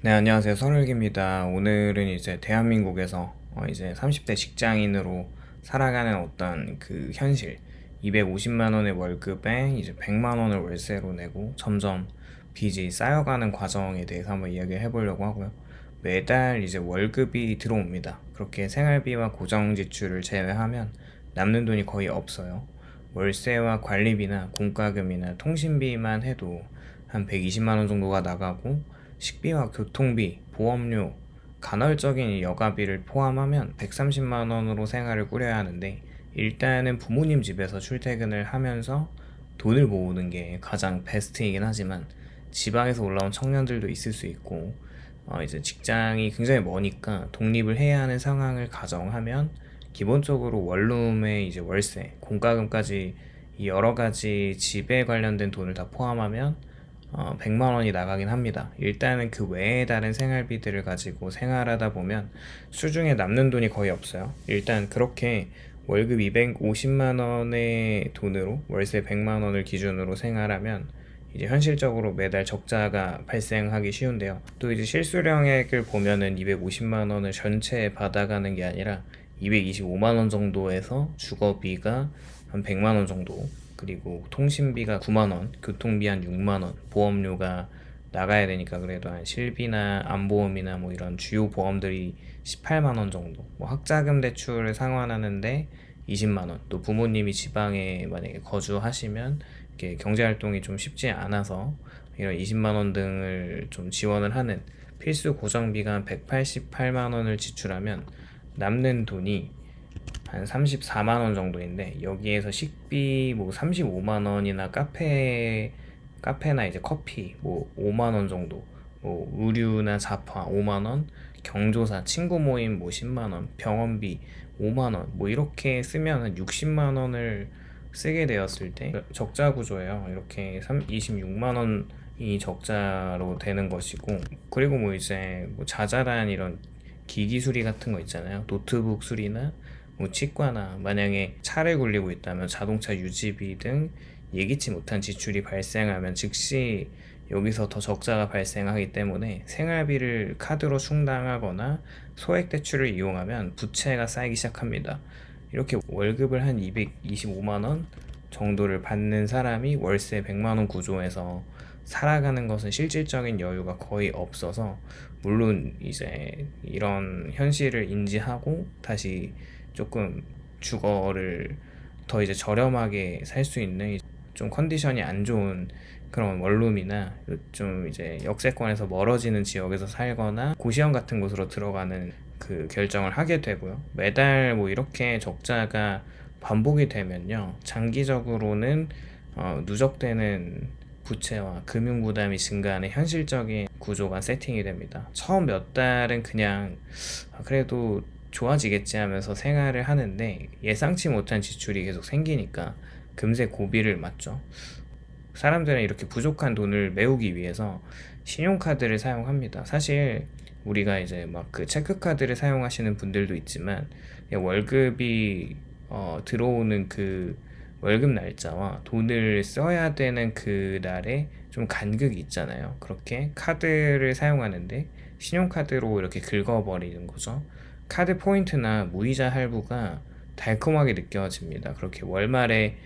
네, 안녕하세요. 선울기입니다. 오늘은 이제 대한민국에서 이제 30대 직장인으로 살아가는 어떤 그 현실, 250만 원의 월급에 이제 100만 원을 월세로 내고 점점 빚이 쌓여가는 과정에 대해서 한번 이야기를 해보려고 하고요. 매달 이제 월급이 들어옵니다. 그렇게 생활비와 고정 지출을 제외하면 남는 돈이 거의 없어요. 월세와 관리비나 공과금이나 통신비만 해도 한 120만 원 정도가 나가고, 식비와 교통비, 보험료, 간헐적인 여가비를 포함하면 130만 원으로 생활을 꾸려야 하는데, 일단은 부모님 집에서 출퇴근을 하면서 돈을 모으는 게 가장 베스트이긴 하지만, 지방에서 올라온 청년들도 있을 수 있고, 이제 직장이 굉장히 머니까 독립을 해야 하는 상황을 가정하면 기본적으로 원룸의 이제 월세, 공과금까지 이 여러 가지 집에 관련된 돈을 다 포함하면 100만 원이 나가긴 합니다. 일단은 그 외에 다른 생활비들을 가지고 생활하다 보면 수중에 남는 돈이 거의 없어요. 일단 그렇게 월급 250만 원의 돈으로 월세 100만 원을 기준으로 생활하면 이제 현실적으로 매달 적자가 발생하기 쉬운데요. 또 이제 실수령액을 보면은 250만 원을 전체 받아가는 게 아니라 225만 원 정도에서 주거비가 한 100만 원 정도, 그리고 통신비가 9만 원, 교통비 한 6만 원, 보험료가 나가야 되니까 그래도 한 실비나 안보험이나 뭐 이런 주요 보험들이 18만 원 정도, 뭐 학자금 대출을 상환하는데 20만 원, 또 부모님이 지방에 만약에 거주하시면 이렇게 경제 활동이 좀 쉽지 않아서 이런 20만 원 등을 좀 지원을 하는 필수 고정비가 한 188만 원을 지출하면 남는 돈이 한 34만 원 정도인데, 여기에서 식비 뭐 35만 원이나 카페나 이제 커피 뭐 5만 원 정도, 뭐 의류나 잡화 5만 원, 경조사 친구 모임 뭐 10만 원, 병원비 5만 원, 뭐 이렇게 쓰면 한 60만 원을 쓰게 되었을 때 적자 구조예요. 이렇게 26만 원이 적자로 되는 것이고, 그리고 뭐 이제 뭐 자잘한 이런 기기 수리 같은 거 있잖아요. 노트북 수리나 뭐 치과나, 만약에 차를 굴리고 있다면 자동차 유지비 등 예기치 못한 지출이 발생하면 즉시 여기서 더 적자가 발생하기 때문에 생활비를 카드로 충당하거나 소액 대출을 이용하면 부채가 쌓이기 시작합니다. 이렇게 월급을 한 225만 원 정도를 받는 사람이 월세 100만 원 구조에서 살아가는 것은 실질적인 여유가 거의 없어서, 물론 이제 이런 현실을 인지하고 다시 조금 주거를 더 이제 저렴하게 살 수 있는 좀 컨디션이 안 좋은 그런 원룸이나 좀 이제 역세권에서 멀어지는 지역에서 살거나 고시원 같은 곳으로 들어가는 그 결정을 하게 되고요. 매달 뭐 이렇게 적자가 반복이 되면요, 장기적으로는 누적되는 부채와 금융 부담이 증가하는 현실적인 구조가 세팅이 됩니다. 처음 몇 달은 그냥 그래도 좋아지겠지 하면서 생활을 하는데, 예상치 못한 지출이 계속 생기니까 금세 고비를 맞죠. 사람들은 이렇게 부족한 돈을 메우기 위해서 신용카드를 사용합니다. 사실 우리가 이제 막 그 체크카드를 사용하시는 분들도 있지만, 월급이 들어오는 그 월급 날짜와 돈을 써야 되는 그 날에 좀 간극이 있잖아요. 그렇게 카드를 사용하는데 신용카드로 이렇게 긁어버리는 거죠. 카드 포인트나 무이자 할부가 달콤하게 느껴집니다. 그렇게 월말에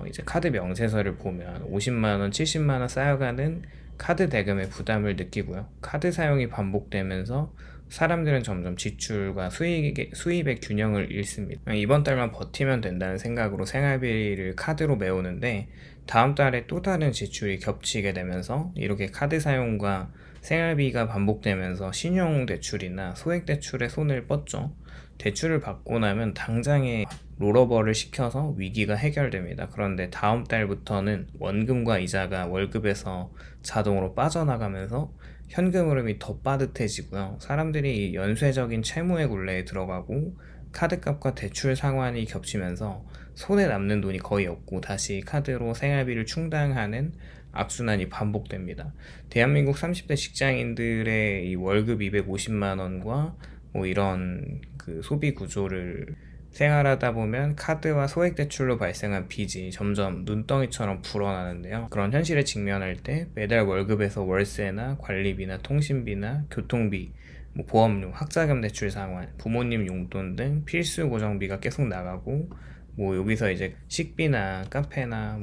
이제 카드 명세서를 보면 50만 원, 70만 원 쌓여가는 카드 대금의 부담을 느끼고요. 카드 사용이 반복되면서 사람들은 점점 지출과 수입의 균형을 잃습니다. 이번 달만 버티면 된다는 생각으로 생활비를 카드로 메우는데, 다음 달에 또 다른 지출이 겹치게 되면서 이렇게 카드 사용과 생활비가 반복되면서 신용대출이나 소액대출에 손을 뻗죠. 대출을 받고 나면 당장에 롤오버를 시켜서 위기가 해결됩니다. 그런데 다음 달부터는 원금과 이자가 월급에서 자동으로 빠져나가면서 현금 흐름이 더 빠듯해지고요. 사람들이 연쇄적인 채무의 굴레에 들어가고 카드값과 대출 상환이 겹치면서 손에 남는 돈이 거의 없고 다시 카드로 생활비를 충당하는 악순환이 반복됩니다. 대한민국 30대 직장인들의 이 월급 250만 원과 뭐 이런 그 소비 구조를 생활하다 보면 카드와 소액 대출로 발생한 빚이 점점 눈덩이처럼 불어나는데요. 그런 현실에 직면할 때 매달 월급에서 월세나 관리비나 통신비나 교통비, 보험료, 학자금 대출 상환, 부모님 용돈 등 필수 고정비가 계속 나가고, 여기서 이제 식비나 카페나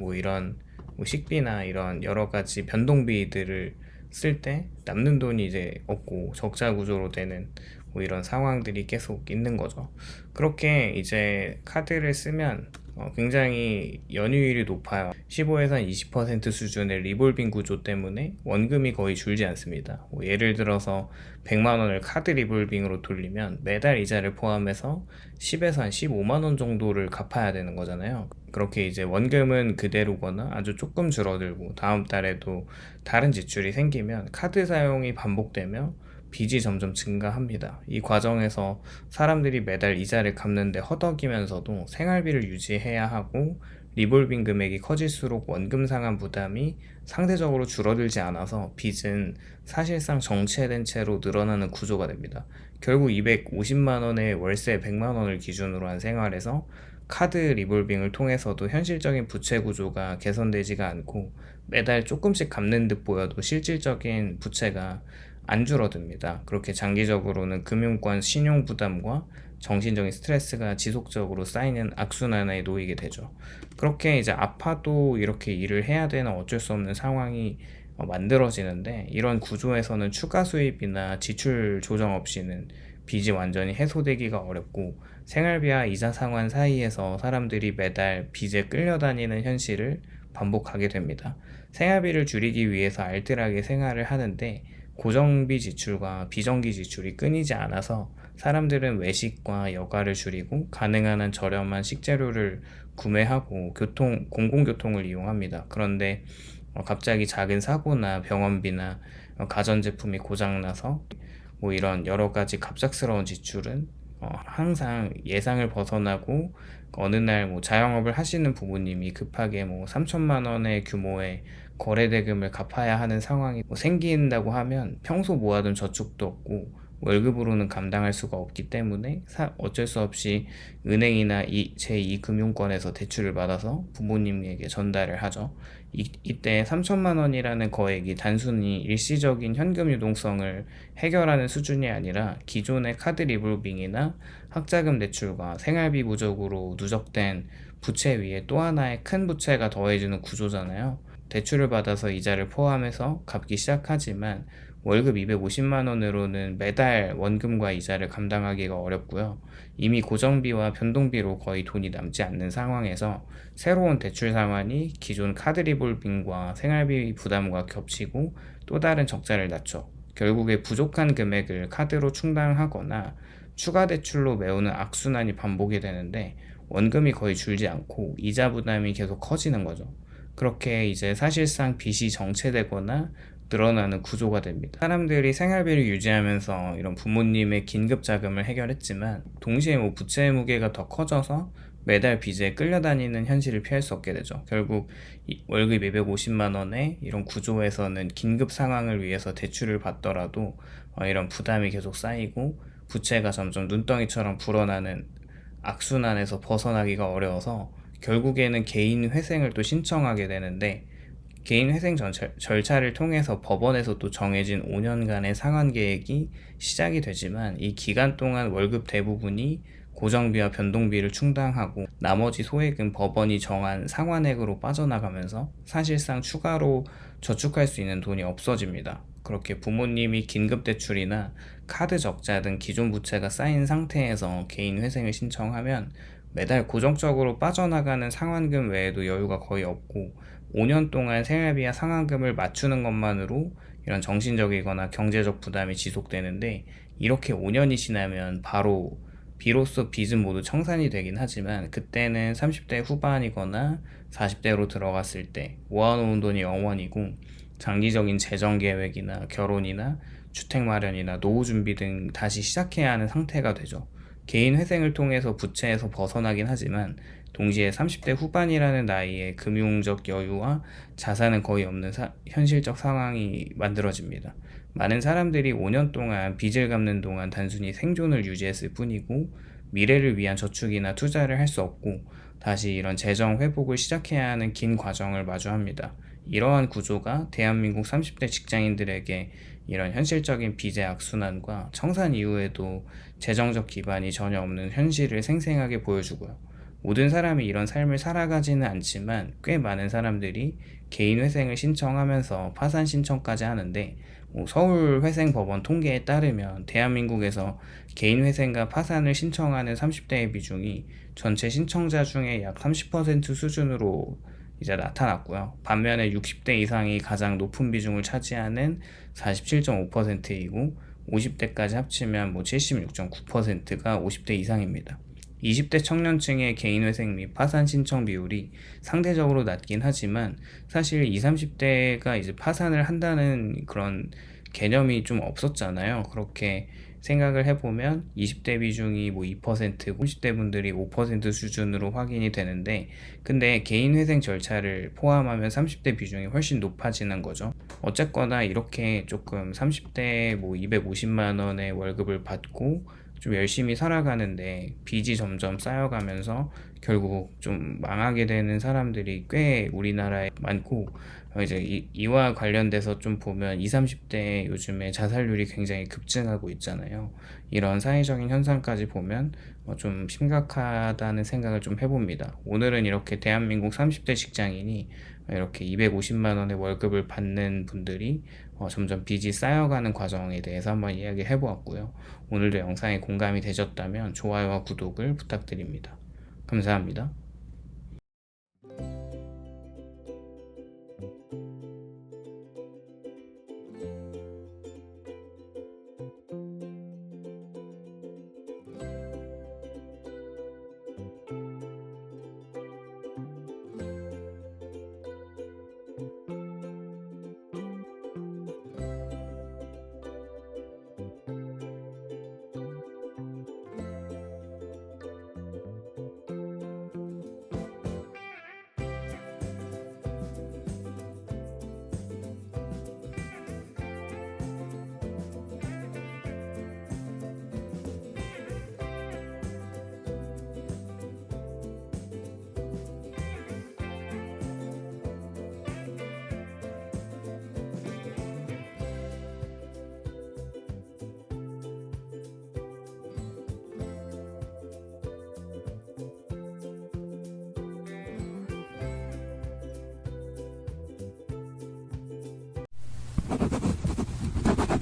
식비나 이런 여러 가지 변동비들을 쓸 때 남는 돈이 이제 없고 적자 구조로 되는 이런 상황들이 계속 있는 거죠. 그렇게 이제 카드를 쓰면 굉장히 연이율이 높아요. 15에서 20% 수준의 리볼빙 구조 때문에 원금이 거의 줄지 않습니다. 예를 들어서 100만 원을 카드 리볼빙으로 돌리면 매달 이자를 포함해서 10에서 한 15만 원 정도를 갚아야 되는 거잖아요. 그렇게 이제 원금은 그대로거나 아주 조금 줄어들고 다음 달에도 다른 지출이 생기면 카드 사용이 반복되며 빚이 점점 증가합니다. 이 과정에서 사람들이 매달 이자를 갚는데 허덕이면서도 생활비를 유지해야 하고, 리볼빙 금액이 커질수록 원금 상환 부담이 상대적으로 줄어들지 않아서 빚은 사실상 정체된 채로 늘어나는 구조가 됩니다. 결국 250만 원의 월세 100만 원을 기준으로 한 생활에서 카드 리볼빙을 통해서도 현실적인 부채 구조가 개선되지가 않고, 매달 조금씩 갚는 듯 보여도 실질적인 부채가 안 줄어듭니다. 그렇게 장기적으로는 금융권 신용 부담과 정신적인 스트레스가 지속적으로 쌓이는 악순환에 놓이게 되죠. 그렇게 이제 아파도 이렇게 일을 해야 되는 어쩔 수 없는 상황이 만들어지는데, 이런 구조에서는 추가 수입이나 지출 조정 없이는 빚이 완전히 해소되기가 어렵고, 생활비와 이자 상환 사이에서 사람들이 매달 빚에 끌려다니는 현실을 반복하게 됩니다. 생활비를 줄이기 위해서 알뜰하게 생활을 하는데 고정비 지출과 비정기 지출이 끊이지 않아서 사람들은 외식과 여가를 줄이고 가능한 한 저렴한 식재료를 구매하고 공공교통을 이용합니다. 그런데 갑자기 작은 사고나 병원비나 가전제품이 고장나서 이런 여러 가지 갑작스러운 지출은 항상 예상을 벗어나고, 어느 날 자영업을 하시는 부모님이 급하게 3천만 원의 규모의 거래대금을 갚아야 하는 상황이 생긴다고 하면 평소 모아둔 저축도 없고 월급으로는 감당할 수가 없기 때문에 어쩔 수 없이 은행이나 제2금융권에서 대출을 받아서 부모님에게 전달을 하죠. 이때 3천만 원이라는 거액이 단순히 일시적인 현금 유동성을 해결하는 수준이 아니라 기존의 카드 리볼빙이나 학자금 대출과 생활비 부족으로 누적된 부채 위에 또 하나의 큰 부채가 더해지는 구조잖아요. 대출을 받아서 이자를 포함해서 갚기 시작하지만 월급 250만 원으로는 매달 원금과 이자를 감당하기가 어렵고요. 이미 고정비와 변동비로 거의 돈이 남지 않는 상황에서 새로운 대출 상환이 기존 카드 리볼빙과 생활비 부담과 겹치고 또 다른 적자를 낳죠. 결국에 부족한 금액을 카드로 충당하거나 추가 대출로 메우는 악순환이 반복이 되는데, 원금이 거의 줄지 않고 이자 부담이 계속 커지는 거죠. 그렇게 이제 사실상 빚이 정체되거나 늘어나는 구조가 됩니다. 사람들이 생활비를 유지하면서 이런 부모님의 긴급 자금을 해결했지만, 동시에 부채의 무게가 더 커져서 매달 빚에 끌려다니는 현실을 피할 수 없게 되죠. 결국 월급 250만 원의 이런 구조에서는 긴급 상황을 위해서 대출을 받더라도 이런 부담이 계속 쌓이고 부채가 점점 눈덩이처럼 불어나는 악순환에서 벗어나기가 어려워서 결국에는 개인 회생을 또 신청하게 되는데, 개인 회생 절차를 통해서 법원에서 또 정해진 5년간의 상환 계획이 시작이 되지만, 이 기간 동안 월급 대부분이 고정비와 변동비를 충당하고 나머지 소액은 법원이 정한 상환액으로 빠져나가면서 사실상 추가로 저축할 수 있는 돈이 없어집니다. 그렇게 부모님이 긴급대출이나 카드 적자 등 기존 부채가 쌓인 상태에서 개인 회생을 신청하면 매달 고정적으로 빠져나가는 상환금 외에도 여유가 거의 없고, 5년 동안 생활비와 상환금을 맞추는 것만으로 이런 정신적이거나 경제적 부담이 지속되는데, 이렇게 5년이 지나면 비로소 빚은 모두 청산이 되긴 하지만 그때는 30대 후반이거나 40대로 들어갔을 때 모아놓은 돈이 영원이고, 장기적인 재정 계획이나 결혼이나 주택 마련이나 노후 준비 등 다시 시작해야 하는 상태가 되죠. 개인 회생을 통해서 부채에서 벗어나긴 하지만 동시에 30대 후반이라는 나이에 금융적 여유와 자산은 거의 없는 현실적 상황이 만들어집니다. 많은 사람들이 5년 동안 빚을 갚는 동안 단순히 생존을 유지했을 뿐이고, 미래를 위한 저축이나 투자를 할 수 없고 다시 이런 재정 회복을 시작해야 하는 긴 과정을 마주합니다. 이러한 구조가 대한민국 30대 직장인들에게 이런 현실적인 빚의 악순환과 청산 이후에도 재정적 기반이 전혀 없는 현실을 생생하게 보여주고요. 모든 사람이 이런 삶을 살아가지는 않지만 꽤 많은 사람들이 개인회생을 신청하면서 파산 신청까지 하는데, 서울회생법원 통계에 따르면 대한민국에서 개인회생과 파산을 신청하는 30대의 비중이 전체 신청자 중에 약 30% 수준으로 이제 나타났고요. 반면에 60대 이상이 가장 높은 비중을 차지하는 47.5%이고 50대까지 합치면 76.9%가 50대 이상입니다. 20대 청년층의 개인회생 및 파산 신청 비율이 상대적으로 낮긴 하지만 사실 20, 30대가 이제 파산을 한다는 그런 개념이 좀 없었잖아요. 그렇게 생각을 해보면 20대 비중이 2%, 30대 분들이 5% 수준으로 확인이 되는데, 근데 개인회생 절차를 포함하면 30대 비중이 훨씬 높아지는 거죠. 어쨌거나 이렇게 조금 30대 250만 원의 월급을 받고 좀 열심히 살아가는데 빚이 점점 쌓여가면서 결국 좀 망하게 되는 사람들이 꽤 우리나라에 많고, 이제 이와 관련돼서 좀 보면 20, 30대 요즘에 자살률이 굉장히 급증하고 있잖아요. 이런 사회적인 현상까지 보면 좀 심각하다는 생각을 좀 해봅니다. 오늘은 이렇게 대한민국 30대 직장인이 이렇게 250만 원의 월급을 받는 분들이 점점 빚이 쌓여가는 과정에 대해서 한번 이야기 해보았고요. 오늘도 영상에 공감이 되셨다면 좋아요와 구독을 부탁드립니다. 감사합니다.